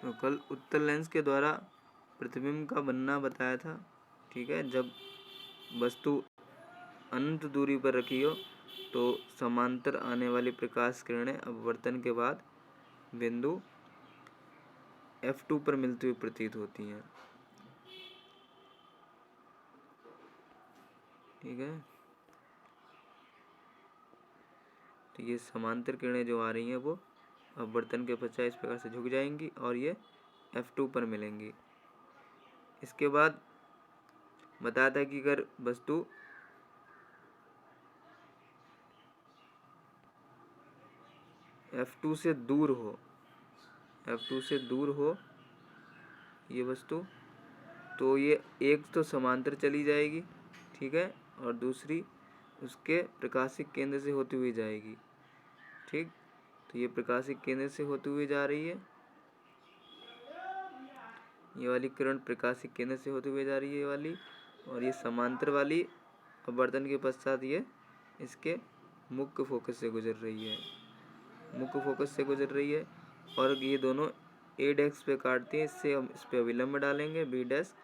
तो कल उत्तल लेंस के द्वारा प्रतिबिंब का बनना बताया था। ठीक है, जब वस्तु अनंत दूरी पर रखी हो तो समांतर आने वाली प्रकाश किरणें अपवर्तन के बाद बिंदु F2 पर मिलती हुई प्रतीत होती हैं। ठीक है, तो ये समांतर किरणें जो आ रही हैं वो अपवर्तन के पश्चात इस प्रकार से झुक जाएंगी और ये F2 पर मिलेंगी। इसके बाद बताया था कि अगर वस्तु F2 से दूर हो, F2 से दूर हो ये वस्तु, तो ये एक तो समांतर चली जाएगी, ठीक है, और दूसरी उसके प्रकाशिक केंद्र से होती हुई जाएगी। ठीक, तो ये प्रकाशिक केंद्र से होती हुई जा रही है, ये वाली किरण प्रकाशिक केंद्र से होती हुई जा रही है ये वाली, और ये समांतर वाली अपवर्तन के पश्चात ये इसके मुख्य फोकस से गुजर रही है, मुख्य फोकस से गुजर रही है, और ये दोनों A डैश पे काटती है, इससे हम इस पे अविलंब डालेंगे B डैश,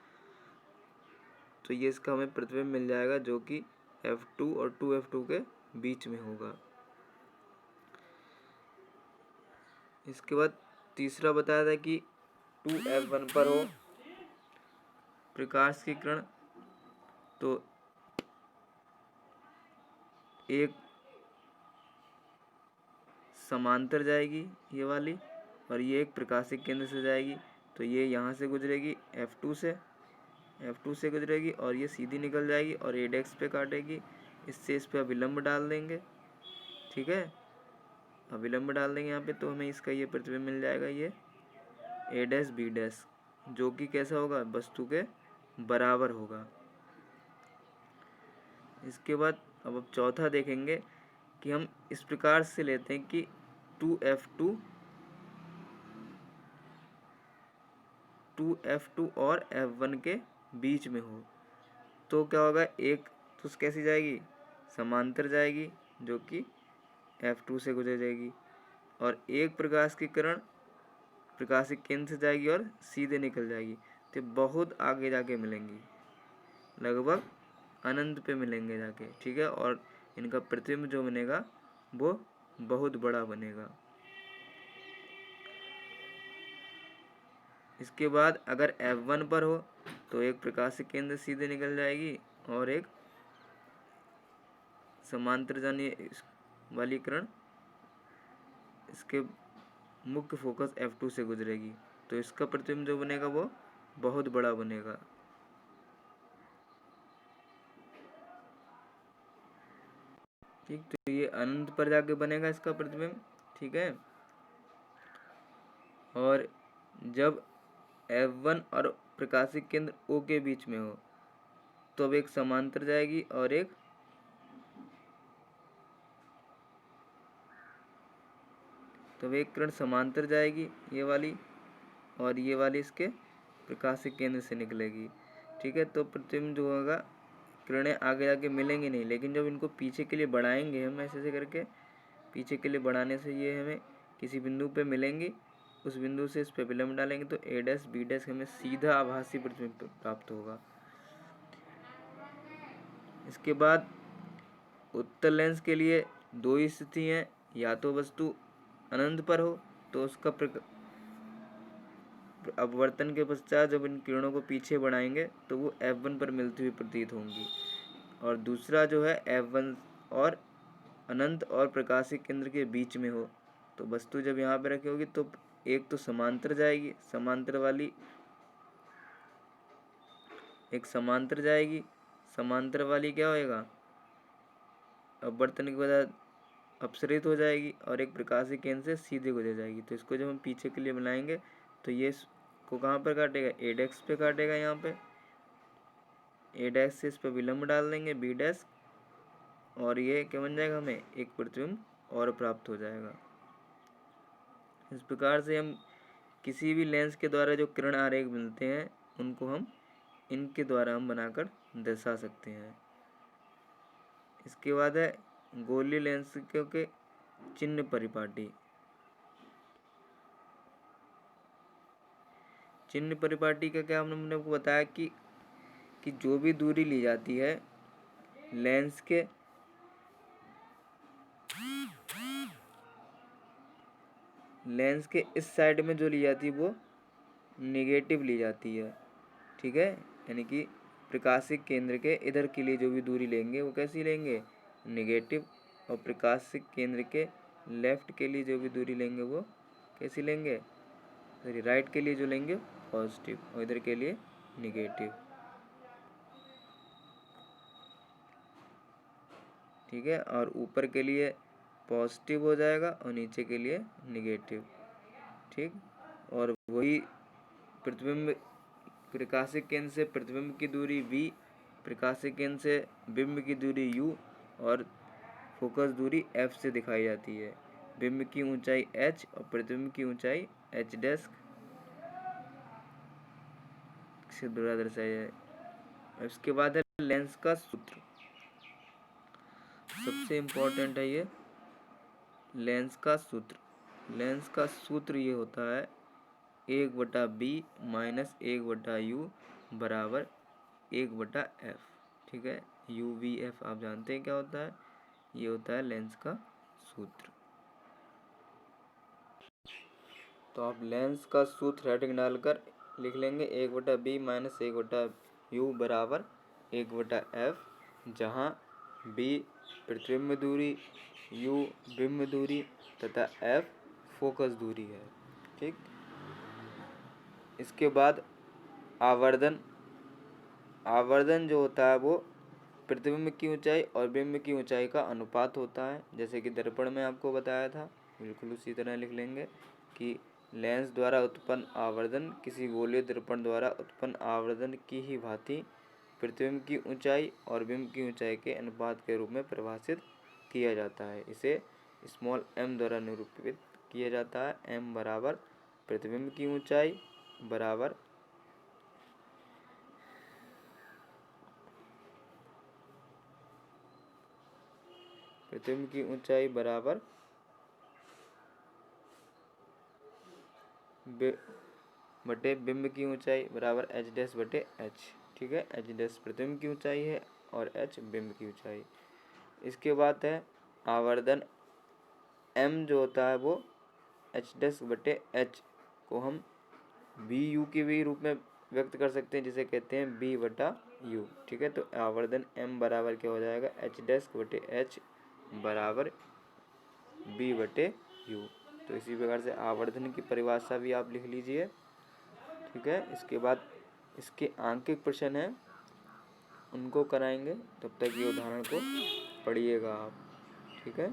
तो ये इसका हमें प्रतिबिंब मिल जाएगा जो कि F2 और 2F2 के बीच में होगा। इसके बाद तीसरा बताया था कि 2F1 पर हो प्रकाश की किरण, तो एक समांतर जाएगी ये वाली, और ये एक प्रकाशिक केंद्र से जाएगी, तो ये यहाँ से गुजरेगी F2 से गुजरेगी और ये सीधी निकल जाएगी और A डैश पे काटेगी, इससे इस पे अविलंब डाल देंगे। ठीक है, अविलंब डाल देंगे यहाँ पे, तो हमें इसका ये प्रतिबिंब मिल जाएगा, ये A डैश B डैश, जो कि कैसा होगा, वस्तु के बराबर होगा। इसके बाद अब चौथा देखेंगे कि हम इस प्रकार से लेते हैं कि 2F2 और F1 के बीच में हो, तो क्या होगा, एक तो कैसी जाएगी, समांतर जाएगी जो कि F2 से गुजर जाएगी, और एक प्रकाश की किरण प्रकाशिक केंद्र से जाएगी और सीधे निकल जाएगी, तो बहुत आगे जाके मिलेंगी, लगभग अनंत पे मिलेंगे जाके। ठीक है, और इनका प्रतिबिंब जो बनेगा वो बहुत बड़ा बनेगा। इसके बाद अगर F1 पर हो तो एक प्रकाशिक केंद्र सीधे निकल जाएगी और एक समांतर जाने वाली किरण इसके मुख्य फोकस F2 से गुजरेगी, तो इसका प्रतिबिंब जो बनेगा वो बहुत बड़ा बनेगा। ठीक, तो ये अनंत पर जाके बनेगा इसका प्रतिबिंब। ठीक है, और जब F1 और प्रकाशिक केंद्र O के बीच में हो तो अब एक समांतर जाएगी और एक किरण समांतर जाएगी ये वाली, और ये वाली इसके प्रकाशिक केंद्र से निकलेगी। ठीक है, तो प्रतिबिंब जो होगा, किरणें आगे जाके मिलेंगी नहीं, लेकिन जब इनको पीछे के लिए बढ़ाएंगे हम ऐसे करके, पीछे के लिए बढ़ाने से ये हमें किसी बिंदु पे मिलेंगी, उस बिंदु से इस पे विलंब डालेंगे तो A डैश B डैश हमें सीधा आभासी प्रतिबिंब प्राप्त होगा। इसके बाद उत्तल लेंस के लिए दो ही स्थिति हैं, या तो वस्तु अनंत पर हो तो उसका अपवर्तन के पश्चात जब इन किरणों को पीछे बढ़ाएंगे तो वो F1 पर मिलती हुई प्रतीत होंगी, और दूसरा जो है F1 और अनंत और प्रकाशिक केंद्र के बीच में हो, तो वस्तु जब यहाँ पे रखी होगी तो एक तो समांतर जाएगी, एक समांतर जाएगी, समांतर वाली क्या होएगा, अपवर्तन के बाद अपसरित हो जाएगी और एक प्रकाशिक केंद्र से सीधे गुजर जाएगी, तो इसको जब हम पीछे के लिए बनाएंगे तो ये को कहाँ पर काटेगा, A डैश पे काटेगा, यहाँ पे A डैश से इस पर विलंब डाल देंगे B डैश, और ये क्या बन जाएगा, हमें एक प्रतिबिंब और प्राप्त हो जाएगा। इस प्रकार से हम किसी भी लेंस के द्वारा जो किरण आरेख मिलते हैं उनको हम इनके द्वारा हम बनाकर दर्शा सकते हैं। इसके बाद है गोलीय लेंस के चिन्ह परिपाटी। चिन्ह परिपाटी का क्या हमने आपको बताया कि जो भी दूरी ली जाती है लेंस के इस साइड में जो ली जाती है वो नेगेटिव ली जाती है, ठीक है। यानी कि प्रकाशिक केंद्र के इधर के लिए जो भी दूरी लेंगे वो कैसी लेंगे, नेगेटिव, और प्रकाशिक केंद्र के लेफ्ट के लिए जो भी दूरी लेंगे वो कैसी लेंगे, सॉरी राइट के लिए जो लेंगे पॉजिटिव, और इधर के लिए निगेटिव, ठीक है। और ऊपर के लिए पॉजिटिव हो जाएगा और नीचे के लिए निगेटिव, ठीक। और वही प्रतिबिंब, प्रकाशिक केंद्र से प्रतिबिंब की दूरी v, प्रकाशिक केंद्र से बिंब की दूरी u और फोकस दूरी f से दिखाई जाती है। बिंब की ऊंचाई h और प्रतिबिंब की ऊंचाई h डैश से द्वारा दर्शाया है। इसके बाद है लेंस का सूत्र, सबसे इम्पोर्टेंट है ये लेंस का सूत्र। लेंस का सूत्र ये होता है 1/b माइनस 1/u बराबर 1/f, ठीक है। UVF आप जानते हैं क्या होता है, ये होता है लेंस का सूत्र। तो आप लेंस का सूत्र हेडिंग डालकर लिख लेंगे 1/b माइनस 1/u बराबर 1/f, जहाँ b प्रतिबिंब दूरी, u बिंब दूरी तथा f फोकस दूरी है, ठीक। इसके बाद आवर्धन, आवर्धन जो होता है वो प्रतिबिंब की ऊंचाई और बिंब की ऊंचाई का अनुपात होता है, जैसे कि दर्पण में आपको बताया था। बिल्कुल उसी तरह लिख लेंगे कि लेंस द्वारा उत्पन्न आवर्धन किसी गोलीय दर्पण द्वारा उत्पन्न आवर्धन की ही भांति प्रतिबिंब की ऊंचाई और बिंब की ऊंचाई के अनुपात के रूप में परिभाषित किया जाता है। इसे स्मॉल m द्वारा निरूपित किया जाता है। m बराबर प्रतिबिंब की ऊंचाई बराबर प्रतिबिंब की ऊंचाई बराबर बटे बिंब की ऊंचाई बराबर h डैश बटे h, ठीक है। h डैश प्रतिबिंब की ऊंचाई है और h बिंब की ऊंचाई। इसके बाद है आवर्धन m जो होता है वो h डैश बटे h को हम bu के भी रूप में व्यक्त कर सकते हैं, जिसे कहते हैं b/u, ठीक है। तो आवर्धन m बराबर क्या हो जाएगा, h डैश बटे h बराबर b/u। तो इसी प्रकार से आवर्धन की परिभाषा भी आप लिख लीजिए, ठीक है। इसके बाद इसके आंकिक प्रश्न हैं उनको कराएंगे, तब तक ये उदाहरण को पढ़िएगा आप, ठीक है।